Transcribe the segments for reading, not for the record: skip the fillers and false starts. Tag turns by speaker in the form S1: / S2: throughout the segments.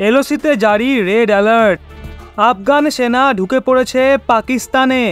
S1: এলওসিতে জারি red alert. Afghan সেনা ঢুকে পড়েছে পাকিস্তানে।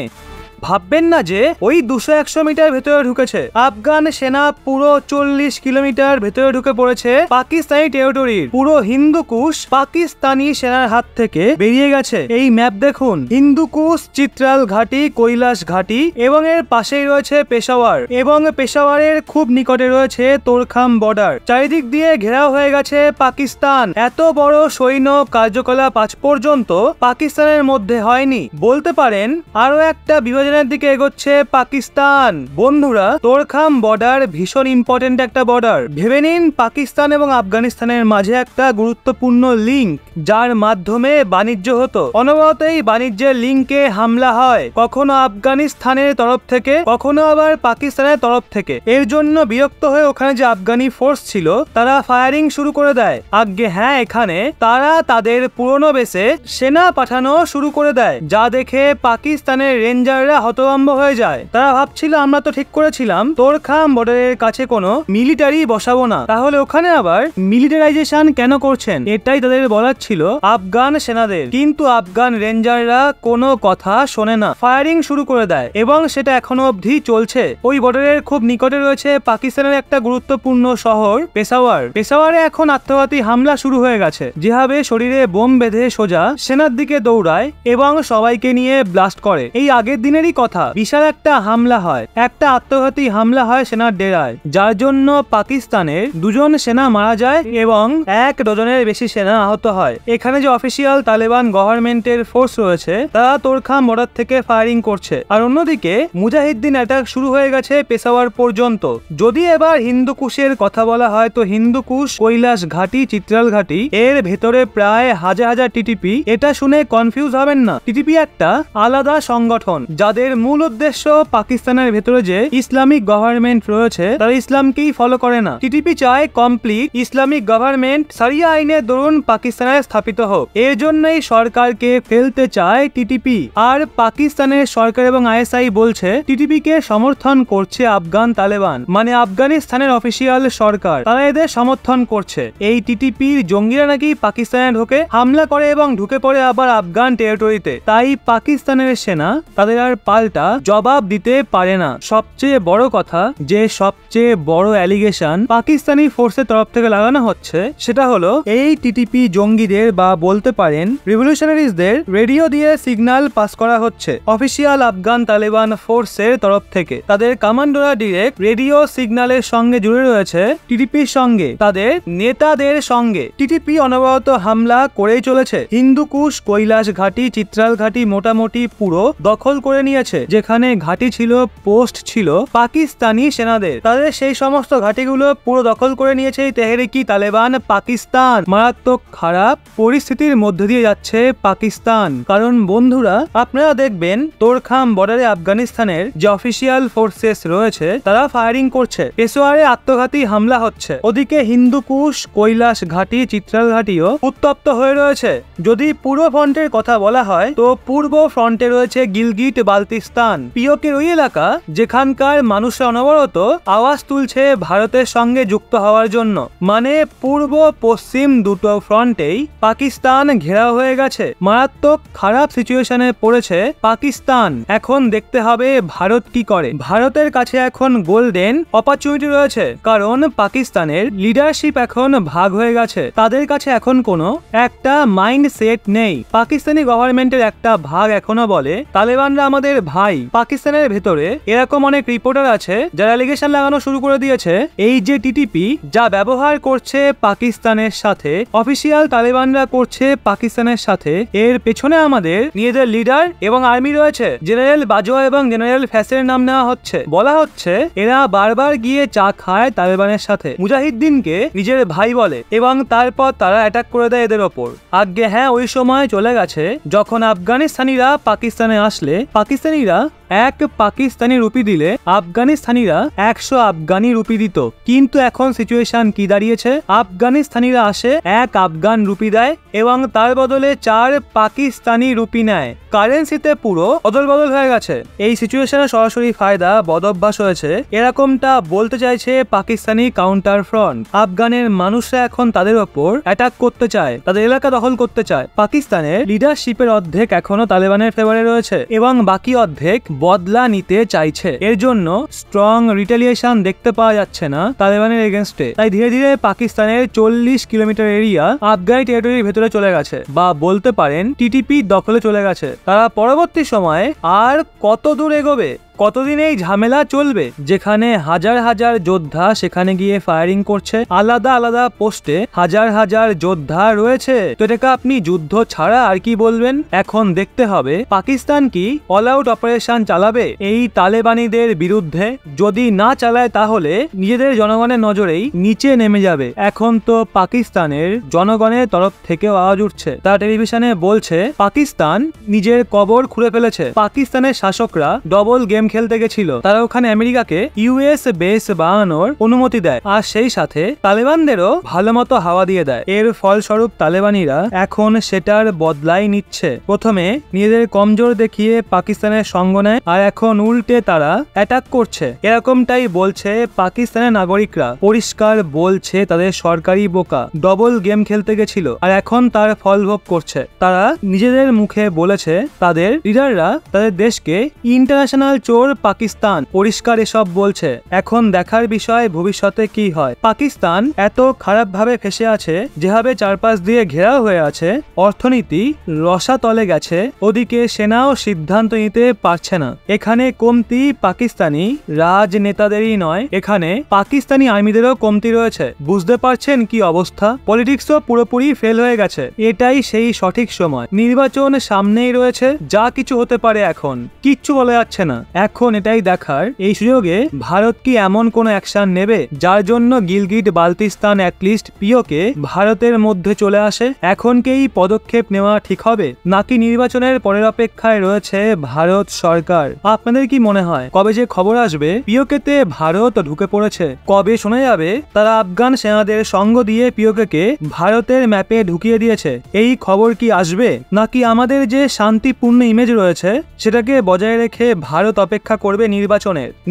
S1: ভাববেন না যে ওই 200-100 মিটার ভেতরে ঢুকেছে। আফগান সেনা পুরো 40 কিলোমিটার ভেতরে ঢুকে পড়েছে পাকিস্তানি টেরিটরির। পুরো হিন্দুকুশ পাকিস্তানি সেনার হাত থেকে বেরিয়ে গেছে। এই ম্যাপ দেখুন, হিন্দুকুশ, চিত্রাল ঘাটি, কৈলাস ঘাটি এবং এর পাশেই রয়েছে পেশাওয়ার, এবং পেশাওয়ারের খুব নিকটে রয়েছে তোরখাম বর্ডার। চারিদিক দিয়ে ঘেরাও হয়ে গেছে পাকিস্তান। এত বড় সৈন্য কার্যকলাপ আজ পর্যন্ত পাকিস্তানের মধ্যে হয়নি। বলতে পারেন আরো একটা বিভাজন দিকে এগোচ্ছে পাকিস্তান। বন্ধুরা, তোরখাম বর্ডার ভীষণ ইম্পর্টেন্ট একটা বর্ডার। ভেবে নিন পাকিস্তান এবং আফগানিস্তানের মাঝে একটা গুরুত্বপূর্ণ লিঙ্ক, যার মাধ্যমে বাণিজ্য হতো। অনবরত এই বাণিজ্যের লিঙ্কে হামলা হয়, কখনো আফগানিস্তানের তরফ থেকে, কখনো আবার পাকিস্তানের তরফ থেকে। এর জন্য বিরক্ত হয়ে ওখানে যে আফগানি ফোর্স ছিল তারা ফায়ারিং শুরু করে দেয়। আজ্ঞে হ্যাঁ, এখানে তারা তাদের পুরনো বেসে সেনা পাঠানো শুরু করে দেয়, যা দেখে পাকিস্তানের রেঞ্জাররা হতভম্ব হয়ে যায়। তারা ভাবছিল আমরা তো ঠিক করেছিলাম তোরখাম বর্ডারের কাছে কোনো মিলিটারি বসাবো না, তাহলে ওখানে আবার মিলিটারাইজেশন কেন করছেন? এটাই তাদের বলার ছিল আফগান সেনাদের। কিন্তু আফগান রেঞ্জাররা কোনো কথা শোনে না, ফায়ারিং শুরু করে দেয়, এবং সেটা এখনো অবধি চলছে। ওই বর্ডারের খুব নিকটে রয়েছে পাকিস্তানের একটা গুরুত্বপূর্ণ শহর পেশাওয়ার। পেশাওয়ারে এখন আত্মঘাতী হামলা শুরু হয়ে গেছে। যেভাবে শরীরে বোম বেঁধে সোজা সেনার দিকে দৌড়ায় এবং সবাইকে নিয়ে ব্লাস্ট করে। এই আগের দিনেরই কথা, বিশাল একটা হামলা হয়, একটা আত্মঘাতী হামলা হয় সেনার ডেরায়, যার জন্য পাকিস্তানের 2 জন সেনা মারা যায় এবং 1 ডজনের বেশি সেনা আহত হয়। এখানে যে অফিসিয়াল তালেবান গভর্নমেন্টের ফোর্স রয়েছে তারা তোরখাম বর্ডার থেকে ফায়ারিং করছে, আর অন্যদিকে মুজাহিদ্দিন অ্যাটাক শুরু হয়ে গেছে পেশাওয়ার পর্যন্ত। যদি এবার হিন্দুকুশের কথা বলা হয় তো হিন্দুকুশ, কৈলাস ঘাটি, চিত্রাল ঘাটি এর ভেতরে প্রায় হাজার টিটিপি। এটা শুনে কনফিউজ হবেন না, টিটিপি একটা আলাদা সংগঠন যাদের মূল উদ্দেশ্য পাকিস্তানের ভেতরে যে ইসলামিক গভর্নমেন্ট রয়েছে তারা ইসলামকেই ফলো করে না। টিটিপি চায় কমপ্লিট ইসলামিক গভর্নমেন্ট শরিয়া আইনের দরুন পাকিস্তানে স্থাপিত হোক। এর জন্যই সরকারকে ফেলতে চায় টিটিপি। আর পাকিস্তানের সরকার এবং আইএসআই বলছে টিটিপি কে সমর্থন করছে আফগান তালেবান, মানে আফগানিস্তানের অফিসিয়াল সরকার, তারা এদের সমর্থন করছে। এই টিটিপির জঙ্গিরা নাকি পাকিস্তানে ঢোকে, হামলা করে এবং ঢুকে পড়ে আবার আফগান টেরিটরিতে। তাই পাকিস্তানের সেনা তাদের আর পাল্টা জবাব দিতে পারে না। সবচেয়ে বড় কথা, যে সবচেয়ে বড় অ্যালিগেশন পাকিস্তানি ফোর্সের তরফ থেকে লাগানো হচ্ছে সেটা হলো এই টিটিপি জঙ্গিদের বা বলতে পারেন রিভলিউশনারিজদের রেডিও দিয়ে সিগন্যাল পাস করা হচ্ছে অফিসিয়াল আফগান তালেবান ফোর্সের তরফ থেকে। তাদের কমান্ডোরা ডিরেক্ট রেডিও সিগন্যালের সঙ্গে জুড়ে রয়েছে টিটিপির সঙ্গে, তাদের নেতাদের সঙ্গে। টিটিপি অনবরত হামলা করেই চলেছে। হিন্দুকুশ, কৈলাস ঘাটি, চিত্রাল ঘাটি মোটামুটি পুরো দখল করে নিয়েছে। যেখানে ঘাটি ছিল, পোস্ট ছিল পাকিস্তানি সেনাদের, তাদের সেই সমস্ত ঘাটিগুলো পুরো দখল করে নিয়েছে এই তেহরিকি তালেবান পাকিস্তান। মারাত্মক খারাপ পরিস্থিতির মধ্যে দিয়ে যাচ্ছে পাকিস্তান। কারণ বন্ধুরা, আপনারা দেখবেন তোরখাম বর্ডারে আফগানিস্তানের যে অফিসিয়াল ফোর্সেস রয়েছে তারা ফায়ারিং করছে, পেশোয়ারে আত্মঘাতী হামলা হচ্ছে। ওদিকে হিন্দুকুশ, কৈলাস ঘাটি, চিত্রাল ঘাটিও উত্তপ্ত হয়ে রয়েছে। যদি পূর্ব ফ্রন্টের কথা বলা হয় তো পূর্ব ফ্রন্টে রয়েছে গিলগিট বালতিস্তান, পিওকের ওই এলাকা যেখানকার মানুষরা অনবরত আওয়াজ তুলছে ভারতের সঙ্গে যুক্ত হওয়ার জন্য। মানে পূর্ব পশ্চিম দুটো ফ্রন্টেই পাকিস্তান ঘেরাও হয়ে গেছে। মারাত্মক খারাপ সিচুয়েশনে পড়েছে পাকিস্তান। এখন দেখতে হবে ভারত কি করে। ভারতের কাছে এখন গোল্ডেন অপরচুনিটি রয়েছে, কারণ পাকিস্তানের লিডারশিপ এখন ভাগ হয়ে গেছে। তাদের কাছে এখন কোনো একটা মাইন্ড সেট নেই। পাকিস্তানি গভর্নমেন্টের একটা ভাগ এখনো বলে তালেবানরা আমাদের ভাই। পাকিস্তানের ভেতরে এরকম অনেক রিপোর্টার আছে যারা অ্যালিগেশন লাগানো শুরু করে দিয়েছে এই যে টিটিপি যা ব্যবহার করছে পাকিস্তানের সাথে, অফিসিয়াল তালেবানরা করছে পাকিস্তানের সাথে, এর পেছনে আমাদের নিজেদের লিডার এবং আর্মি রয়েছে। জেনারেল বাজওয়া এবং জেনারেল ফ্যাসের নাম নেওয়া হচ্ছে। বলা হচ্ছে এরা বারবার গিয়ে চা খায় তালেবানের সাথে, মুজাহিদ্দিনকে নিজের ভাই বলে এবং তারপর তারা অ্যাটাক করে দেয় এদের ওপর। আজ্ঞে হ্যাঁ, ওই সময় চলে গেছে যখন আফগানিস্তানিরা পাকিস্তানে আসলে পাকিস্তানিরা এক পাকিস্তানি রুপি দিলে আফগানিস্তানিরা 100 আফগানি রুপি দিত, কিন্তু এখন সিচুয়েশন কি দাঁড়িয়েছে? আফগানিস্তানিরা আসে 1 আফগান রুপি দেয় এবং তার বদলে 4 পাকিস্তানি রুপি নেয়। কারেন্সিতে পুরো অদল বদল হয়ে গেছে। এই সিচুয়েশনে সরাসরি ফায়দা বদভ্যাস হয়েছে, এরকমটা বলতে চাইছে পাকিস্তানি কাউন্টার ফ্রন্ট। আফগানের মানুষরা এখন তাদের ওপর অ্যাটাক করতে চায়, তাদের এলাকা দখল করতে চায়। পাকিস্তানের লিডারশিপের অর্ধেক এখনো তালেবানের ফেভারে রয়েছে এবং বাকি অর্ধেক বদলা নিতে চাইছে। এর জন্য স্ট্রং রিটেলিয়েশন দেখতে পাওয়া যাচ্ছে না তালেবানের এগেনস্টে। তাই ধীরে ধীরে পাকিস্তানের 40 কিলোমিটার এরিয়া আফগানি টেরিটরির ভেতরে চলে গেছে, বা বলতে পারেন টিটিপি দখলে চলে গেছে। তারা পরবর্তী সময়ে আর কত দূর এগোবে, কতদিন এই ঝামেলা চলবে, যেখানে হাজার হাজার যোদ্ধা সেখানে গিয়ে ফায়ারিং করছে, আলাদা আলাদা পোস্টে হাজার হাজার যোদ্ধা রয়েছে। তো এটাকে আপনি যুদ্ধ ছাড়া আর কি বলবেন? এখন দেখতে হবে পাকিস্তান কি অল আউট অপারেশন চালাবে এই তালেবানিদের বিরুদ্ধে। যদি না চালায় তাহলে নিজেদের জনগণের নজরেই নিচে নেমে যাবে। এখন তো পাকিস্তানের জনগণের তরফ থেকেও আওয়াজ উঠছে, তারা টেলিভিশনে বলছে পাকিস্তান নিজের কবর খুঁড়ে ফেলেছে। পাকিস্তানের শাসকরা ডবল গেম খেলতে গেছিল, তারা ওখানে আমেরিকাকে ইউএস বেস বানানোর অনুমতি দেয়, আর সেই সাথে তালেবানদেরও ভালো মতো হাওয়া দিয়ে দেয়। এর ফলস্বরূপ তালেবানিরা এখন সেটার বদলাই নিচ্ছে। প্রথমে নিজেদের কমজোর দেখিয়ে পাকিস্তানের সঙ্গ নেয়, আর এখন উল্টে তারা অ্যাটাক করছে। এরকমটাই বলছে পাকিস্তানের নাগরিকরা, পরিষ্কার বলছে তাদের সরকারি বোকা ডবল গেম খেলতে গেছিল আর এখন তার ফল ভোগ করছে। তারা নিজেদের মুখে বলেছে তাদের লিডাররা তাদের দেশকে ইন্টারন্যাশনাল চোর পাকিস্তান, পরিষ্কার এসব বলছে। এখন দেখার বিষয় ভবিষ্যতে কি হয়। পাকিস্তান এত খারাপ ভাবে ফেসে আছে, যেভাবে চারপাশ দিয়ে ঘেরাও হয়ে আছে, অর্থনীতি রসাতলে গেছে, ওদিকে সেনাও সিদ্ধান্ত নিতে পারছে না। এখানে কমতি পাকিস্তানি রাজনেতাদেরই নয়, এখানে পাকিস্তানি আর্মিদেরও কমতি রয়েছে। বুঝতে পারছেন কি অবস্থা? পলিটিক্সও পুরোপুরি ফেল হয়ে গেছে। এটাই সেই সঠিক সময়, নির্বাচন সামনেই রয়েছে, যা কিছু হতে পারে, এখন কিচ্ছু বলা যাচ্ছে না। এখন এটাই দেখার এই সুযোগে ভারত কি এমন কোন অ্যাকশন নেবে যার জন্য গিলগিট বালতিস্তান অ্যাটলিস্ট পিওকে ভারতের মধ্যে চলে আসে। এখন কি এই পদক্ষেপ নেওয়া ঠিক হবে, নাকি নির্বাচনের পরের অপেক্ষায় রয়েছে ভারত সরকার? আপনাদের কি মনে হয় কবে যে খবর আসবে পিওকেতে ভারত ঢুকে পড়েছে? কবে শোনা যাবে তারা আফগান সেনাদের সঙ্গ দিয়ে পিওকে ভারতের ম্যাপে ঢুকিয়ে দিয়েছে? এই খবর কি আসবে, নাকি আমাদের যে শান্তিপূর্ণ ইমেজ রয়েছে সেটাকে বজায় রেখে ভারত অপেক্ষা করবে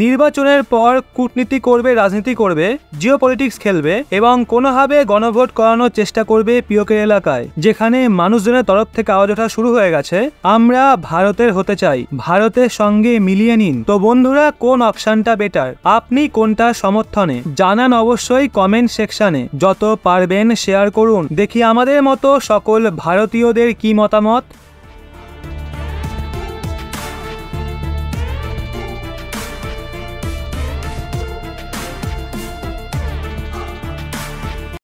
S1: নির্বাচনের পর কূটনীতি করবে, রাজনীতি করবে, জিওপলিটিক্স খেলবে এবং কোনোভাবে গণভোট করানোর চেষ্টা করবে পিওকের এলাকায়, যেখানে মানুষজনের তরফ থেকে আওয়াজ ওঠা শুরু হয়ে গেছে আমরা ভারতের হতে চাই, ভারতের সঙ্গে মিলিয়ে নিন। তো বন্ধুরা, কোন অপশনটা বেটার, আপনি কোনটা সমর্থনে জানান অবশ্যই কমেন্ট সেকশনে। যত পারবেন শেয়ার করুন, দেখি আমাদের মতো সকল ভারতীয়দের কি মতামত।